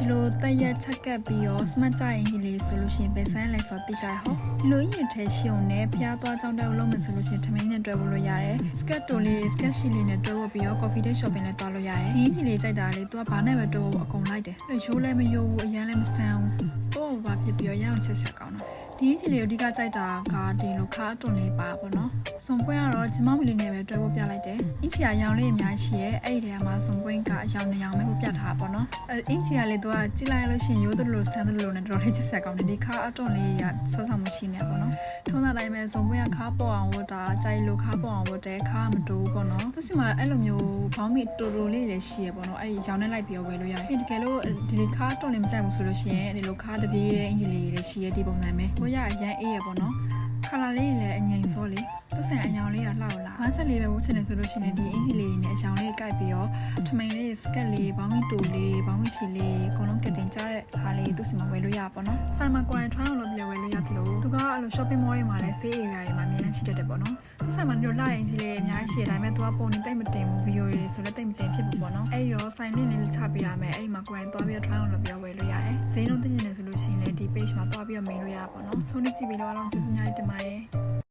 လိုတက်ရက်ချက်ကပ်ပြီးရောစမတ်ကြရင်ကြီးလေးဆိုလို့ရှိရင်ပဲဆိုင်လိုက်ဆိုတိကြရဟောဒီလိုရင်ထဲရှုံနဲ့ဖျားသွားကြောင်းတက်လို့မယ်ဆိုလို့ရှိရင်ထမင်းနဲ့တွဲဖို့လို့ရတယ်စကတ်တိုလေးစကတ်ရှီလေးနဲ့တွဲဖို့ပြီးရော coffee day shopping နဲ့တွားလို့ရတယ်ဒီကြီးလေးကြိုက်တာလေးသူကဘာနဲ့ပဲတွဲဖို့အကုန်လိုက်တယ်ရိုးလည်းမရိုးဘူးအရန်လည်းမဆန်းဘူးတော့ဘာဖြစ်ပြီးရအောင်ချက်ဆက်ကောင်းတော့ဒီကြီးလေးကိုအဓိကကြိုက်တာကဒီလိုခါတွန်လေးပါပေါ့နော်စွန်ပွင့်ကတော့ဂျမောက်မီလေးနဲ့ပဲတွဲဖို့ပြလိုက်တယ်အင်းချီကရောင်လေးအများကြီးရဲ့အဲ့ဒီထဲမှာစွန်ပွင့်ကအရောင်2ရောင်ပဲပြထားပါပေါ့နော်အင်းချီကလေးသူကကြည့်လိုက်လို့ရှိရင်ရိုးသလိုဆန်းသလိုနဲ့တော်တော်လေးချက်ဆက်ကောင်းတယ်ဒီခါအတွန်လေးကစောဆောင်မှုရှိနေပါပေါ့နော်ထုံးစံတိုင်းပဲစွန်ပွင့်ကခါပေါ်အောင်ဝတ်တာကြိုက်လို့ခါပေါ်အောင်ဝတ်တယ်ခါမတိုးပေါ့နော်သူစီမှာအဲ့လိုမျိုးဘောင်းမီတိုတိုလေးလည်းရှိရပေါ့နော်အဲ့ဒီရောင်နဲ့လိုက်ပြီးဝယ်လို့ရတယ်တကယ်လို့ဒီခါတွန်လေးမကြိုက်ဘူးဆိုလို့ရှိရင်ဒီလိုခါတပြေးတဲ့အင်ဂျီလေးလည်းရှိရဒီပုံစံပဲကိုရအရန်အေးရပေါ့နော်ခလာလေးလည်းအငိမ်စောလေသူဆိုင်အယောင်လေးကလှောက်လာ1ဆက်လေးပဲဝတ်ချင်တယ်ဆိုလို့ရှိရင်ဒီအင်ဂျီလေးနဲ့အယောင်လေးကိုက်ပြီးတော့ထမိန်လေးစကတ်လေးဘောင်းမီတိုလေးဘောင်းမီချီလေးအကုန်လုံးကတင်ကြတဲ့ဟာလေးသူစီမှာဝယ်လို့ရပါတော့ဆိုင်မှာ quarantine trial လို့ပြောဝယ်လို့ရတယ်လို့သူကအဲ့လို shopping mall တွေမှာလည်း sale area တွေမှာအများကြီးရှိတတ်တယ်ပေါ့နော်သူဆိုင်မှာညိုလှတဲ့အင်ဂျီလေးအများကြီးရှိတယ်ဒါပေမဲ့သူကပုံနေတိတ်မတင်ဘူး video တွေဆိုလည်းတိတ်မတင်ဖြစ်ဘူးပေါ့နော်အဲ့ဒီတော့ဆိုင်လေးလေးချပေးရမယ်အဲ့ဒီမှာ quarantine သွားပြီး trial လို့ပြောဝယ်လို့ရတယ်ဈေးနှုန်းသိနေတယ်ဆိုလို့ရှိရင်လည်းဒီ page မှာသွားပြီးတော့မေးလို့ရပါပေါ့နော်ဆုံးနေကြည့်ပြီးတော့အားလုံးကျေးဇူးများတင်ပါတယ်